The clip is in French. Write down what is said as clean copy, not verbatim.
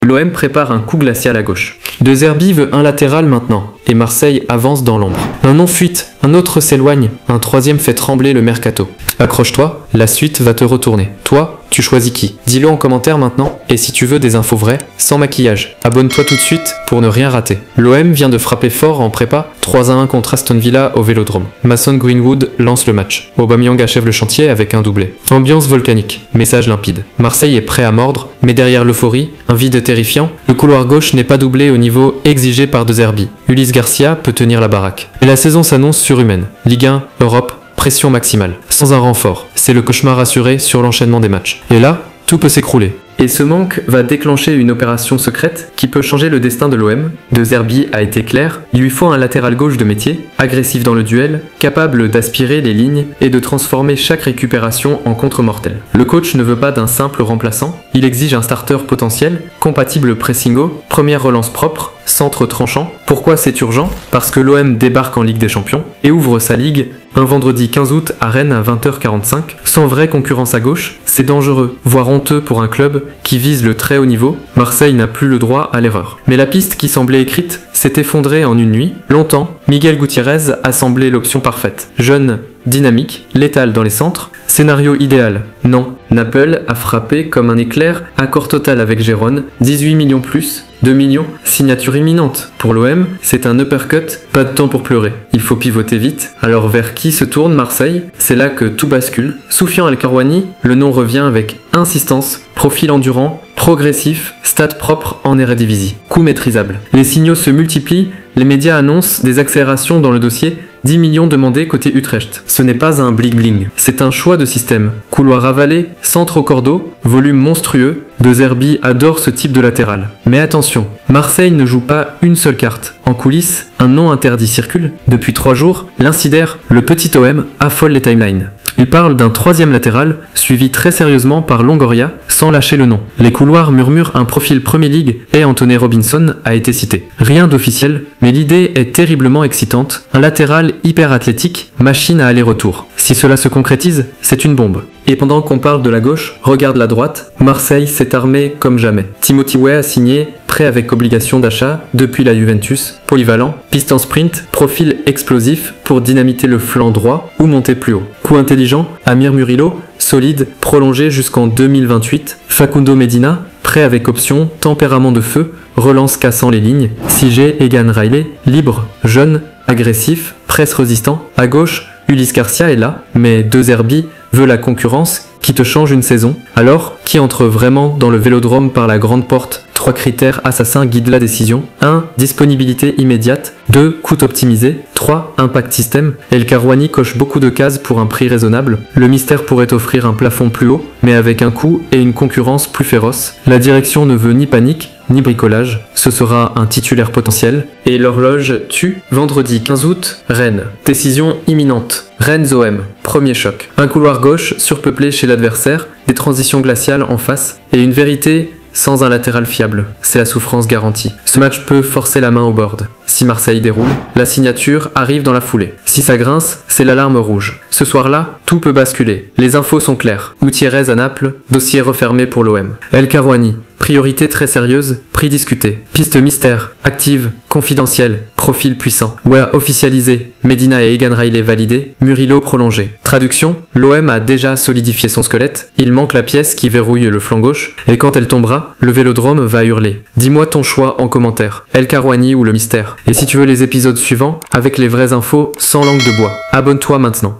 L'OM prépare un coup glacial à gauche. De Zerbi veut un latéral maintenant, et Marseille avance dans l'ombre. Un nom fuite, un autre s'éloigne, un troisième fait trembler le mercato. Accroche-toi, la suite va te retourner. Toi, tu choisis qui? Dis-le en commentaire maintenant, et si tu veux des infos vraies, sans maquillage, abonne-toi tout de suite pour ne rien rater. L'OM vient de frapper fort en prépa, 3-1 contre Aston Villa au Vélodrome. Mason Greenwood lance le match. Aubameyang achève le chantier avec un doublé. Ambiance volcanique, message limpide. Marseille est prêt à mordre, mais derrière l'euphorie, un vide terrifiant, le couloir gauche n'est pas doublé au niveau exigé par De Zerbi. Ulysse Garcia peut tenir la baraque. Et la saison s'annonce surhumaine. Ligue 1, Europe, pression maximale. Sans un renfort, c'est le cauchemar assuré sur l'enchaînement des matchs. Et là, tout peut s'écrouler. Et ce manque va déclencher une opération secrète qui peut changer le destin de l'OM. De Zerbi a été clair, il lui faut un latéral gauche de métier, agressif dans le duel, capable d'aspirer les lignes et de transformer chaque récupération en contre-mortel. Le coach ne veut pas d'un simple remplaçant, il exige un starter potentiel, compatible pressing-haut, première relance propre, centre tranchant. Pourquoi c'est urgent? Parce que l'OM débarque en Ligue des Champions et ouvre sa ligue un vendredi 15 août à Rennes à 20h45, sans vraie concurrence à gauche. C'est dangereux, voire honteux pour un club qui vise le très haut niveau. Marseille n'a plus le droit à l'erreur. Mais la piste qui semblait écrite s'est effondrée en une nuit. Longtemps, Miguel Gutiérrez a semblé l'option parfaite. Jeune, dynamique, létal dans les centres, scénario idéal. Non, Naples a frappé comme un éclair, accord total avec Gérone, 18 millions plus, 2 millions, signature imminente. Pour l'OM, c'est un uppercut, pas de temps pour pleurer. Il faut pivoter vite. Alors vers qui se tourne Marseille? C'est là que tout bascule. Soufiane El Karouani, le nom revient avec insistance, profil endurant, progressif, stade propre en Eredivisie. Coup maîtrisable. Les signaux se multiplient, les médias annoncent des accélérations dans le dossier, 10 millions demandés côté Utrecht. Ce n'est pas un bling-bling, c'est un choix de système. Couloir avalé, centre au cordeau, volume monstrueux. De Zerbi adore ce type de latéral. Mais attention, Marseille ne joue pas une seule carte. En coulisses, un nom interdit circule. Depuis 3 jours, l'incidère, le petit OM, affole les timelines. Il parle d'un troisième latéral, suivi très sérieusement par Longoria, sans lâcher le nom. Les couloirs murmurent un profil Premier League et Anthony Robinson a été cité. Rien d'officiel, mais l'idée est terriblement excitante. Un latéral hyper athlétique, machine à aller-retour. Si cela se concrétise, c'est une bombe. Et pendant qu'on parle de la gauche, regarde la droite, Marseille s'est armé comme jamais. Timothy Weah a signé, prêt avec obligation d'achat, depuis la Juventus, polyvalent, piste en sprint, profil explosif pour dynamiter le flanc droit ou monter plus haut. Coup intelligent, Amir Murillo, solide, prolongé jusqu'en 2028, Facundo Medina, prêt avec option, tempérament de feu, relance cassant les lignes, CJ Egan Riley, libre, jeune, agressif, presse résistant, à gauche, Ulysse Garcia est là, mais De Zerbi veut la concurrence qui te change une saison. Alors, qui entre vraiment dans le Vélodrome par la grande porte? 3 critères assassins guident la décision. 1. Disponibilité immédiate. 2. Coût optimisé. 3. Impact système. El Karouani coche beaucoup de cases pour un prix raisonnable. Le mystère pourrait offrir un plafond plus haut, mais avec un coût et une concurrence plus féroce. La direction ne veut ni panique, ni bricolage. Ce sera un titulaire potentiel. Et l'horloge tue. Vendredi 15 août, Rennes. Décision imminente. Rennes-OM. Premier choc. Un couloir gauche surpeuplé chez l'adversaire, des transitions glaciales en face, et une vérité sans un latéral fiable. C'est la souffrance garantie. Ce match peut forcer la main au board. Si Marseille déroule, la signature arrive dans la foulée. Si ça grince, c'est l'alarme rouge. Ce soir-là, tout peut basculer. Les infos sont claires. Gutiérrez à Naples, dossier refermé pour l'OM. El Karouani, priorité très sérieuse, prix discuté. Piste mystère, active, confidentielle, profil puissant. Weah officialisé, Medina et Egan Riley validé, Murillo prolongé. Traduction, l'OM a déjà solidifié son squelette, il manque la pièce qui verrouille le flanc gauche, et quand elle tombera, le Vélodrome va hurler. Dis-moi ton choix en commentaire, El Karouani ou le mystère. Et si tu veux les épisodes suivants, avec les vraies infos sans langue de bois, abonne-toi maintenant.